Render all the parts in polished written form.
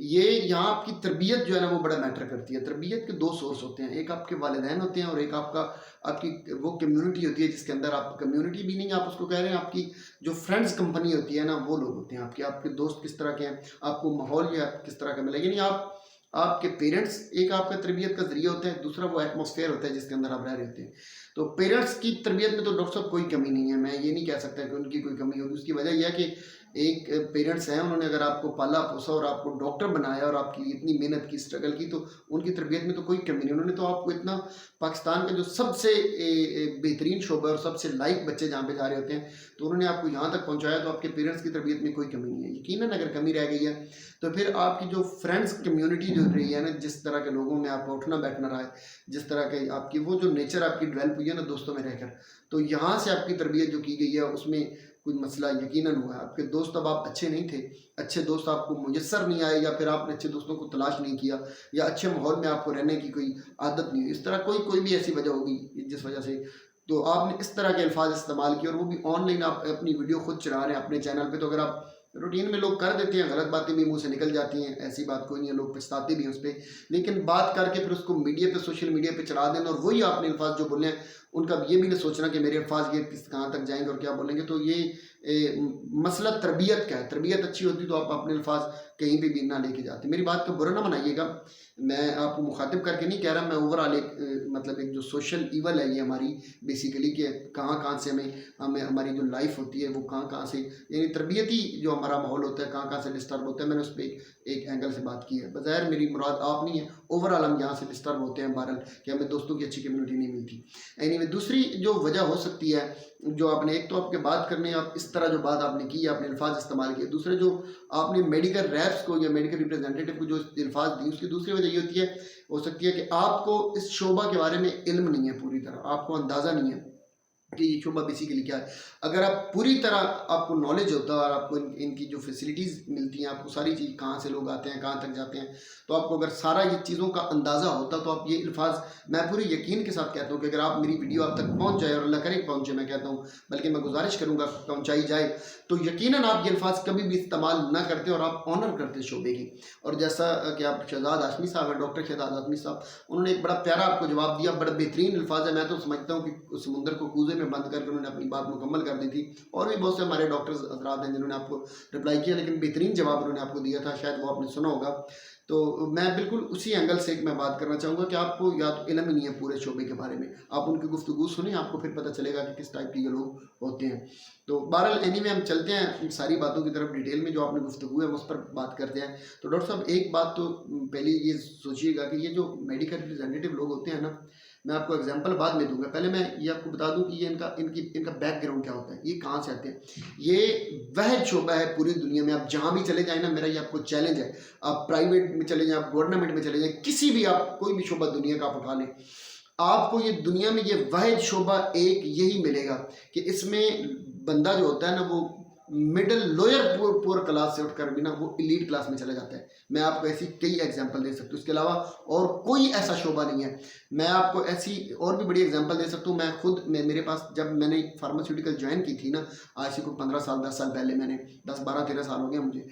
یہ یہاں آپ کی تربیت جو ہے نا وہ بڑا میٹر کرتی ہے. تربیت کے دو سورس ہوتے ہیں, ایک آپ کے والدین ہوتے ہیں اور ایک آپ کی وہ کمیونٹی ہوتی ہے جس کے اندر, آپ کمیونٹی بھی نہیں آپ اس کو کہہ رہے ہیں, آپ کی جو فرینڈز کمپنی ہوتی ہے نا وہ لوگ ہوتے ہیں آپ کے دوست کس طرح کے ہیں, آپ کو ماحول یا کس طرح کا ملے. یعنی آپ کے پیرنٹس ایک آپ کا تربیت کا ذریعہ ہوتا ہے, دوسرا وہ ایٹماسفیئر ہوتا ہے جس کے اندر آپ رہ رہے ہوتے ہیں. تو پیرنٹس کی تربیت میں تو ڈاکٹر صاحب کوئی کمی نہیں ہے, میں یہ نہیں کہہ سکتا کہ ان کی کوئی کمی ہوگی. اس کی وجہ یہ ہے کہ ایک پیرنٹس ہیں, انہوں نے اگر آپ کو پالا پوسا اور آپ کو ڈاکٹر بنایا اور آپ کی اتنی محنت کی, اسٹرگل کی, تو ان کی تربیت میں تو کوئی کمی نہیں. انہوں نے تو آپ کو اتنا, پاکستان کا جو سب سے بہترین شعبہ اور سب سے لائق بچے جہاں پہ جا رہے ہوتے ہیں, تو انہوں نے آپ کو یہاں تک پہنچایا. تو آپ کے پیرنٹس کی تربیت میں کوئی کمی نہیں ہے. یقیناً اگر کمی رہ گئی ہے تو پھر آپ کی جو فرینڈس کمیونٹی جو رہی ہے نا, جس طرح کے لوگوں میں آپ کا اٹھنا بیٹھنا رہا ہے, جس طرح کے آپ کی وہ جو نیچر آپ کی ڈیولپ ہوئی ہے نا دوستوں میں رہ کر, تو یہاں سے آپ کی تربیت جو کی گئی ہے اس میں کوئی مسئلہ یقیناً ہوا ہے. آپ کے دوست اب آپ اچھے نہیں تھے, اچھے دوست آپ کو میسر نہیں آئے, یا پھر آپ نے اچھے دوستوں کو تلاش نہیں کیا, یا اچھے ماحول میں آپ کو رہنے کی کوئی عادت نہیں ہوئی. اس طرح کوئی بھی ایسی وجہ ہوگی جس وجہ سے تو آپ نے اس طرح کے الفاظ استعمال کیے, اور وہ بھی آن لائن. آپ اپنی ویڈیو خود چلا رہے ہیں اپنے چینل پہ, تو اگر آپ روٹین میں لوگ کر دیتے ہیں, غلط باتیں بھی منہ سے نکل جاتی ہیں, ایسی بات کوئی نہیں ہے, لوگ پچھتاتے بھی ہیں اس پہ, لیکن بات کر کے پھر اس کو میڈیا پہ, سوشل میڈیا پہ چڑھا دینا, اور وہی آپ نے الفاظ جو بولے ہیں ان کا یہ بھی نہ سوچنا کہ میرے الفاظ یہ کہاں تک جائیں گے اور کیا بولیں گے. تو یہ مسئلہ تربیت کا ہے. تربیت اچھی ہوتی تو آپ اپنے الفاظ کہیں بھی نہ لے کے جاتے. میری بات کا برا نہ بنائیے گا, میں آپ کو مخاطب کر کے نہیں کہہ رہا, میں اوور آل ایک مطلب ایک جو سوشل ایول ہے یہ ہماری بیسیکلی, کہ کہاں سے ہمیں ہماری جو لائف ہوتی ہے وہ کہاں سے, یعنی تربیتی جو ہمارا ماحول ہوتا ہے کہاں سے ڈسٹرب ہوتا ہے. میں نے اس پہ ایک اینگل سے بات کی ہے, بظاہر میری مراد آپ نہیں ہے, اوور آل ہم یہاں سے ڈسٹرب ہوتے ہیں بہرحال, کہ ہمیں دوستوں کی اچھی کمیونٹی نہیں ملتی. اینی دوسری جو وجہ ہو سکتی ہے جو آپ نے, ایک تو آپ کے بات کرنے, آپ اس طرح جو بات آپ نے کی, آپ نے الفاظ استعمال کیے, دوسرے جو آپ نے میڈیکل ریپس کو یا میڈیکل ریپرزینٹیٹیو کو جو الفاظ دی, اس کی دوسری وجہ یہ ہوتی ہے, ہو سکتی ہے کہ آپ کو اس شعبہ کے بارے میں علم نہیں ہے پوری طرح, آپ کو اندازہ نہیں ہے کہ یہ شعبہ بیسیکلی کیا ہے. اگر آپ پوری طرح آپ کو نالج ہوتا ہے اور آپ کو ان کی جو فیسلٹیز ملتی ہیں, آپ کو ساری چیز کہاں سے لوگ آتے ہیں, کہاں تک جاتے ہیں, تو آپ کو اگر سارا یہ چیزوں کا اندازہ ہوتا تو آپ یہ الفاظ, میں پورے یقین کے ساتھ کہتا ہوں کہ اگر آپ میری ویڈیو آپ تک پہنچ جائے, اور اللہ کرے پہنچے, میں کہتا ہوں بلکہ میں گزارش کروں گا پہنچائی جائے, تو یقیناً آپ یہ الفاظ کبھی بھی استعمال نہ کرتے اور آپ آنر کرتے شعبے کی. اور جیسا کہ آپ شہزاد ہاشمی صاحب ہیں, ڈاکٹر شہزاد ہاشمی صاحب, انہوں نے ایک بڑا پیارا آپ کو جواب دیا, بڑا بہترین الفاظ ہے. میں تو سمجھتا ہوں کہ سمندر کو کوزے میں بند کر کے انہوں نے اپنی بات مکمل کر دی تھی, اور بھی بہت سے ہمارے ڈاکٹرز حضرات ہیں جنہوں نے آپ کو رپلائی کیا, لیکن بہترین جواب انہوں نے آپ کو دیا تھا, شاید وہ آپ نے سنا ہوگا. تو میں بالکل اسی اینگل سے میں بات کرنا چاہوں گا کہ آپ کو یا تو علم ہی نہیں ہے پورے شعبے کے بارے میں, آپ ان کی گفتگو سنیں, آپ کو پھر پتہ چلے گا کہ کس ٹائپ کے یہ لوگ ہوتے ہیں. تو بہرحال اینی وے ہم چلتے ہیں ساری باتوں کی طرف ڈیٹیل میں, جو آپ نے گفتگو ہے اس پر بات کرتے ہیں. تو ڈاکٹر صاحب ایک بات تو پہلے یہ سوچیے گا کہ یہ جو میڈیکل ریپرزینٹیو لوگ ہوتے ہیں نا, میں آپ کو اگزامپل بعد میں دوں گا, پہلے میں یہ آپ کو بتا دوں کہ یہ ان کا بیک گراؤنڈ کیا ہوتا ہے, یہ کہاں سے آتے ہیں. یہ وہ شعبہ ہے پوری دنیا میں, آپ جہاں بھی چلے جائیں نا, میرا یہ آپ کو چیلنج ہے, آپ پرائیویٹ میں چلے جائیں, آپ گورنمنٹ میں چلے جائیں, کسی بھی آپ کوئی بھی شعبہ دنیا کا آپ اٹھا لیں, آپ کو یہ دنیا میں یہ واحد شعبہ ایک یہی ملے گا کہ اس میں بندہ جو ہوتا ہے نا وہ مڈل لوئر پور کلاس سے اٹھ کر بھی نا وہ ایلیٹ کلاس میں چلا جاتا ہے. میں آپ کو ایسی کئی ایگزامپل دے سکتا ہوں, اس کے علاوہ اور کوئی ایسا شعبہ نہیں ہے. میں آپ کو ایسی اور بھی بڑی ایگزامپل دے سکتا ہوں. میں خود میرے پاس جب میں نے فارماسیوٹیکل جوائن کی تھی نا, آج سے کوئی 15 سال 10 سال پہلے, میں نے 10 12 13 سال ہو گیا مجھے,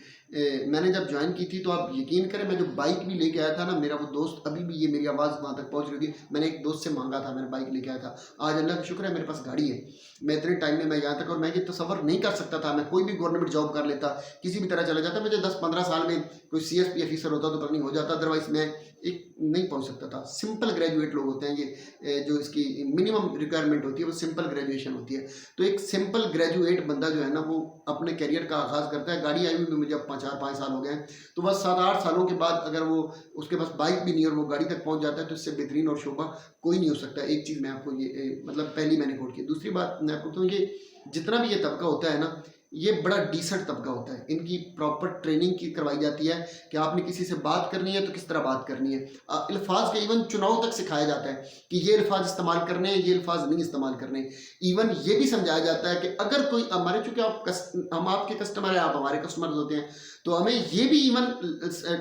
میں نے جب جوائن کی تھی تو آپ یقین کریں, میں جو بائک بھی لے کے آیا تھا نا, میرا وہ دوست ابھی بھی یہ میری آواز وہاں تک پہنچ رہی تھی, میں نے ایک دوست سے مانگا تھا, میں نے بائک لے کے آیا تھا. آج اللہ کا شکر ہے میرے پاس گاڑی ہے, میں اتنے ٹائم میں یہاں تک, اور میں یہ تصور نہیں کر سکتا تھا, میں کوئی بھی گورنمنٹ جاب کر لیتا, کسی بھی طرح چلا جاتا, مجھے 10 15 سال میں کوئی سی ایس پی آفیسر ہوتا تو پتہ نہیں ہو جاتا, ادروائز میں ایک نہیں پہنچ سکتا تھا. سمپل گریجویٹ لوگ ہوتے ہیں, یہ جو اس کی منیمم ریکوائرمنٹ ہوتی ہے وہ سمپل گریجویشن ہوتی ہے. تو ایک سمپل گریجویٹ بندہ جو ہے نا وہ اپنے کیریئر کا آغاز کرتا ہے. گاڑی آئی ہوئی بھی مجھے اب 4 5 سال ہو گئے ہیں, تو بس 7 8 سالوں کے بعد اگر وہ اس کے پاس بائک بھی نہیں اور وہ گاڑی تک پہنچ جاتا ہے, تو اس سے بہترین اور شعبہ کوئی نہیں ہو سکتا. ایک چیز میں آپ کو یہ مطلب پہلی میں نے کوٹ کی. دوسری بات میں آپ کو بتاؤں, یہ جتنا بھی یہ طبقہ ہوتا ہے نا, یہ بڑا ڈیسنٹ طبقہ ہوتا ہے. ان کی پراپر ٹریننگ کی کروائی جاتی ہے کہ آپ نے کسی سے بات کرنی ہے تو کس طرح بات کرنی ہے. الفاظ کا ایون چناؤ تک سکھایا جاتا ہے کہ یہ الفاظ استعمال کرنے ہیں, یہ الفاظ نہیں استعمال کرنے. ایون یہ بھی سمجھایا جاتا ہے کہ اگر کوئی ہمارے, چونکہ ہم آپ کے کسٹمر ہیں, آپ ہمارے کسٹمرز ہوتے ہیں, تو ہمیں یہ بھی ایون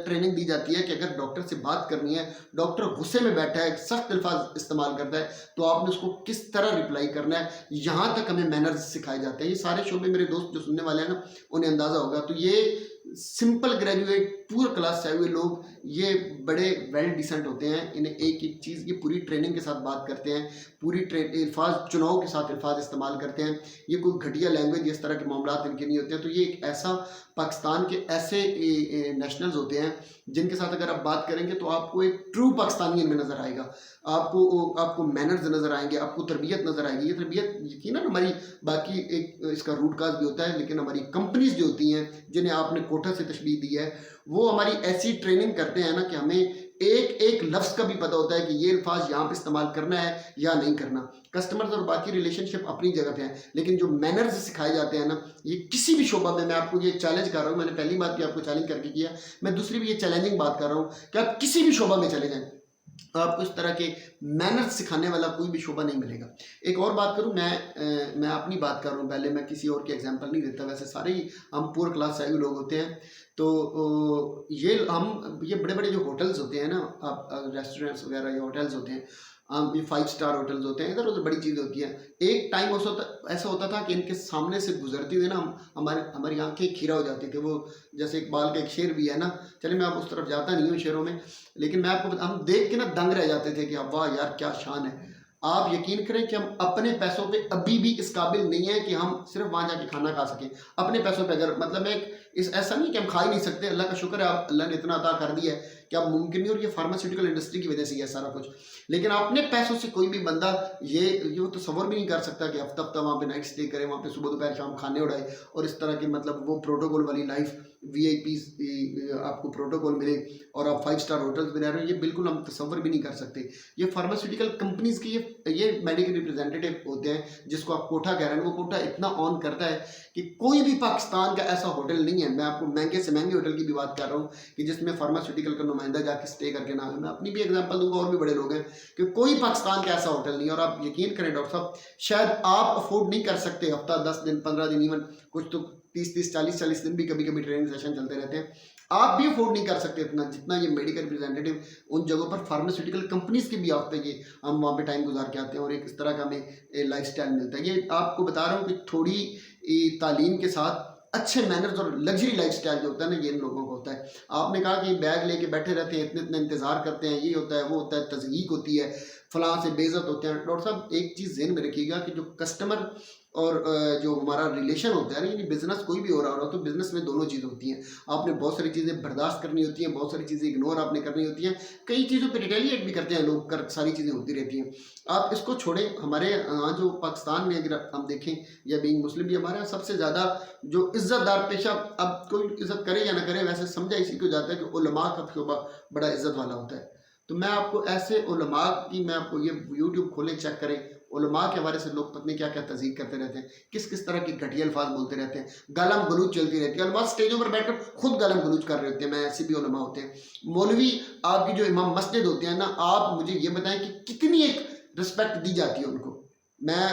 ٹریننگ دی جاتی ہے کہ اگر ڈاکٹر سے بات کرنی ہے, ڈاکٹر غصے میں بیٹھا ہے, سخت الفاظ استعمال کرتا ہے, تو آپ نے اس کو کس طرح رپلائی کرنا ہے, یہاں تک ہمیں مینرز سکھائے جاتے ہیں. یہ سارے شعبے میرے دوست جو سننے والے ہیں نا انہیں اندازہ ہوگا. تو یہ سمپل گریجویٹ پور کلاس سے آئے ہوئے لوگ یہ بڑے ویل ڈیسنٹ ہوتے ہیں. انہیں ایک ایک چیز یہ پوری ٹریننگ کے ساتھ بات کرتے ہیں, پوری الفاظ چناؤ کے ساتھ الفاظ استعمال کرتے ہیں. یہ کوئی گھٹیا لینگویج اس طرح کے معاملات ان کے نہیں ہوتے ہیں. تو یہ ایک ایسا پاکستان کے ایسے نیشنلز ہوتے ہیں جن کے ساتھ اگر آپ بات کریں گے تو آپ کو ایک ٹرو پاکستانی ان میں نظر آئے گا. آپ کو مینرز نظر آئیں گے, آپ کو تربیت نظر آئے گی. یہ تربیت یقیناً ہماری باقی ایک اس کا روٹ کاز بھی ہوتا ہے, لیکن ہماری کمپنیز جو ہوتی ہیں جنہیں آپ نے کوٹا سے تشبیہ دی ہے وہ ہماری ایسی ٹریننگ کرتے ہیں نا کہ ہمیں ایک ایک لفظ کا بھی پتہ ہوتا ہے کہ یہ الفاظ یہاں پہ استعمال کرنا ہے یا نہیں کرنا. کسٹمرز اور باقی ریلیشن شپ اپنی جگہ پہ ہیں, لیکن جو مینرز سکھائے جاتے ہیں نا, یہ کسی بھی شعبہ میں آپ کو یہ چیلنج کر رہا ہوں. میں نے پہلی بات بھی آپ کو چیلنج کر کے کیا, میں دوسری بھی یہ چیلنجنگ بات کر رہا ہوں کہ آپ کسی بھی شعبہ میں چلے جائیں, آپ کو اس طرح کے مینرز سکھانے والا کوئی بھی شعبہ نہیں ملے گا. ایک اور بات کروں, میں اپنی بات کر رہا ہوں پہلے, میں کسی اور کی ایگزامپل نہیں دیتا. ویسے سارے ہی ہم پور کلاس سے آئے ہوئے لوگ ہوتے ہیں. تو یہ بڑے بڑے جو ہوٹلز ہوتے ہیں نا, آپ ریسٹورینٹس وغیرہ یا ہوٹلز ہوتے ہیں, یہ 5 اسٹار ہوٹلز ہوتے ہیں, ادھر ادھر بڑی چیزیں ہوتی ہیں. ایک ٹائم ایسا ہوتا تھا کہ ان کے سامنے سے گزرتے ہوئے نا ہماری آنکھیں کھیرا ہو جاتی تھی. وہ جیسے اقبال کا ایک شعر بھی ہے نا, چلے میں آپ اس طرف جاتا نہیں ہوں شعروں میں, لیکن میں آپ کو ہم دیکھ کے نا دنگ رہ جاتے تھے کہ واہ یار کیا شان ہے. آپ یقین کریں کہ ہم اپنے پیسوں پہ ابھی بھی اس قابل نہیں ہیں کہ ہم صرف وہاں جا کے کھانا کھا سکیں اپنے پیسوں پہ. اگر مطلب ایسا نہیں کہ ہم کھا ہی نہیں سکتے, اللہ کا شکر ہے اللہ نے اتنا عطا کر دیا ہے کہ اب ممکن نہیں, اور یہ فارماسیوٹیکل انڈسٹری کی وجہ سے یہ سارا کچھ. لیکن اپنے پیسوں سے کوئی بھی بندہ یہ تصور بھی نہیں کر سکتا کہ ہفتہ ہفتہ وہاں پہ نائٹ اسٹے کرے, وہاں پہ صبح دوپہر شام کھانے اڑائے, اور اس طرح کے مطلب وہ پروٹوکول والی لائف, VIP آپ کو پروٹوکول ملے اور آپ 5 اسٹار ہوٹلز میں رہ رہے ہیں. یہ بالکل ہم تصور بھی نہیں کر سکتے. یہ فارماسیوٹیکل کمپنیز کی یہ میڈیکل ریپرزینٹیو ہوتے ہیں جس کو آپ کوٹا کہہ رہے ہیں. وہ کوٹا اتنا آن کرتا ہے کہ کوئی بھی پاکستان کا ایسا ہوٹل نہیں ہے. میں آپ کو مہنگے سے مہنگے ہوٹل کی بھی بات کر رہا ہوں کہ جس میں فارماسیوٹیکل کا نمائندہ جا کے اسٹے کر کے نہ, میں اپنی بھی ایگزامپل دوں گا, اور بھی بڑے لوگ ہیں, کہ کوئی پاکستان کا ایسا ہوٹل نہیں. اور آپ یقین کریں ڈاکٹر صاحب, شاید آپ افورڈ نہیں کر سکتے ہفتہ 10 دن 15 دن, ایون کچھ تو 30 40 دن بھی کبھی کبھی ٹریننگ سیشن چلتے رہتے ہیں. آپ بھی افورڈ نہیں کر سکتے اتنا جتنا یہ میڈیکل ریپرزینٹیو ان جگہوں پر فارماسیوٹیکل کمپنیز کی بھی آپ پہ یہ ہم وہاں پہ ٹائم گزار کے آتے ہیں, اور ایک اس طرح کا ہمیں لائف سٹائل ملتا ہے. یہ آپ کو بتا رہا ہوں کہ تھوڑی تعلیم کے ساتھ اچھے مینرز اور لگژری لائف سٹائل جو ہوتا ہے نا, یہ ان لوگوں کو ہوتا ہے. آپ نے کہا کہ بیگ لے کے بیٹھے رہتے ہیں, اتنے انتظار کرتے ہیں, یہ ہوتا ہے وہ ہوتا ہے, تضحیق ہوتی ہے, فلاں سے بے عزت ہوتے ہیں. ڈاکٹر صاحب ایک چیز ذہن میں رکھیے گا کہ جو کسٹمر اور جو ہمارا ریلیشن ہوتا ہے نا, یعنی بزنس کوئی بھی ہو رہا تو بزنس میں دونوں چیزیں ہوتی ہیں. آپ نے بہت ساری چیزیں برداشت کرنی ہوتی ہیں, بہت ساری چیزیں اگنور آپ نے کرنی ہوتی ہیں, کئی چیزوں پہ ریٹیلیٹ بھی کرتے ہیں لوگ, ساری چیزیں ہوتی رہتی ہیں. آپ اس کو چھوڑیں. ہمارے یہاں جو پاکستان میں اگر ہم دیکھیں یا بینگ مسلم بھی ہمارے یہاں سب سے زیادہ جو عزت دار پیشہ, اب کوئی عزت کرے یا نہ کرے, ویسے سمجھا اسی کو جاتا ہے کہ علماء کا شعبہ بڑا عزت والا ہوتا ہے. تو میں آپ کو ایسے علماء کی, میں آپ کو یہ یوٹیوب کھولیں چیک کریں, علماء کے حوالے سے لوگ پتہ نہیں کیا کیا تذیق کرتے رہتے ہیں, کس طرح کی گھٹیا الفاظ بولتے رہتے ہیں, گالم گلوچ چلتی رہتی ہے. علماء اسٹیجوں پر بیٹھ کر خود گالم گلوچ کر رہے ہوتے ہیں. میں ایسے بھی علماء ہوتے ہیں. مولوی آپ کی جو امام مسجد ہوتے ہیں نا, آپ مجھے یہ بتائیں کہ کتنی ایک رسپیکٹ دی جاتی ہے ان کو. میں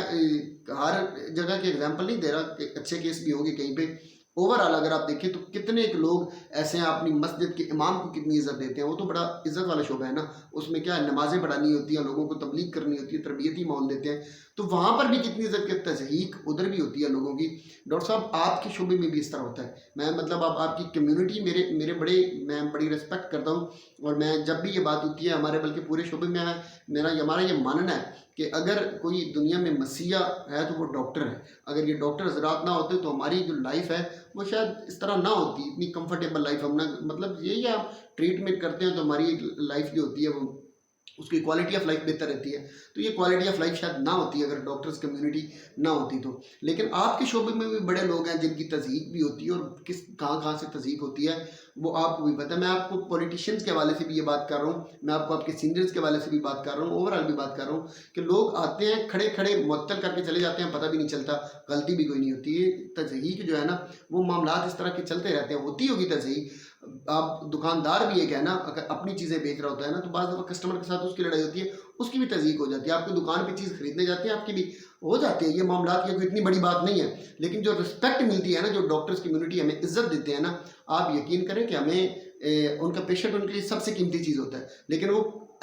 ہر جگہ کی ایگزامپل نہیں دے رہا, کہ اچھے کیس بھی ہوگی کہیں پہ, اوورآل اگر آپ دیکھیں تو کتنے ایک لوگ ایسے ہیں اپنی مسجد کے امام کو کتنی عزت دیتے ہیں. وہ تو بڑا عزت والا شعبہ ہے نا, اس میں کیا ہے, نمازیں پڑھانی ہوتی ہیں, لوگوں کو تبلیغ کرنی ہوتی ہے, تربیتی ماحول دیتے ہیں, تو وہاں پر بھی کتنی عزت کے تضحیق ادھر بھی ہوتی ہے لوگوں کی. ڈاکٹر صاحب آپ کے شعبے میں بھی اس طرح ہوتا ہے. میں مطلب آپ کی کمیونٹی میں بڑی ریسپیکٹ کرتا ہوں, اور میں جب بھی یہ بات ہوتی ہے ہمارے بلکہ پورے شعبے میں ہمارا یہ ماننا ہے کہ اگر کوئی دنیا میں مسیح ہے تو وہ ڈاکٹر ہے. اگر یہ ڈاکٹر حضرات نہ ہوتے تو ہماری جو لائف ہے وہ شاید اس طرح نہ ہوتی, اتنی کمفرٹیبل لائف ہم نہ, مطلب یہی آپ ٹریٹمنٹ کرتے ہیں تو ہماری ایک لائف جو ہوتی ہے وہ اس کی کوالٹی آف لائف بہتر رہتی ہے. تو یہ کوالٹی آف لائف شاید نہ ہوتی اگر ڈاکٹرز کمیونٹی نہ ہوتی تو. لیکن آپ کے شعبے میں بھی بڑے لوگ ہیں جن کی تضحیق بھی ہوتی ہے, اور کہاں سے تضحیق ہوتی ہے وہ آپ کو بھی پتہ ہے. میں آپ کو پولیٹیشینز کے حوالے سے بھی یہ بات کر رہا ہوں, میں آپ کو آپ کے سینئرز کے حوالے سے بھی بات کر رہا ہوں, اوورآل بھی بات کر رہا ہوں کہ لوگ آتے ہیں کھڑے معطل کر کے چلے جاتے ہیں, پتہ بھی نہیں چلتا, غلطی بھی کوئی نہیں ہوتی. تضحیق جو ہے نا وہ معاملات اس طرح کے چلتے رہتے ہیں. ہوتی ہوگی تضحیق. آپ دکاندار بھی ایک ہے نا, اگر اپنی چیزیں بیچ رہا ہوتا ہے نا تو بعض دفعہ کسٹمر کے ساتھ اس کی لڑائی ہوتی ہے, اس کی بھی تضحیق ہو جاتی ہے. آپ کی دکان پہ چیز خریدنے جاتے ہیں, آپ کی بھی ہو جاتی ہے. یہ معاملات یہ کوئی اتنی بڑی بات نہیں ہے, لیکن جو رسپیکٹ ملتی ہے نا, جو ڈاکٹرز کمیونٹی ہمیں عزت دیتے ہیں نا, آپ یقین کریں کہ ہمیں ان کا پیشنٹ ان کے لیے سب سے قیمتی چیز ہوتا ہے. لیکن وہ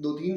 2-3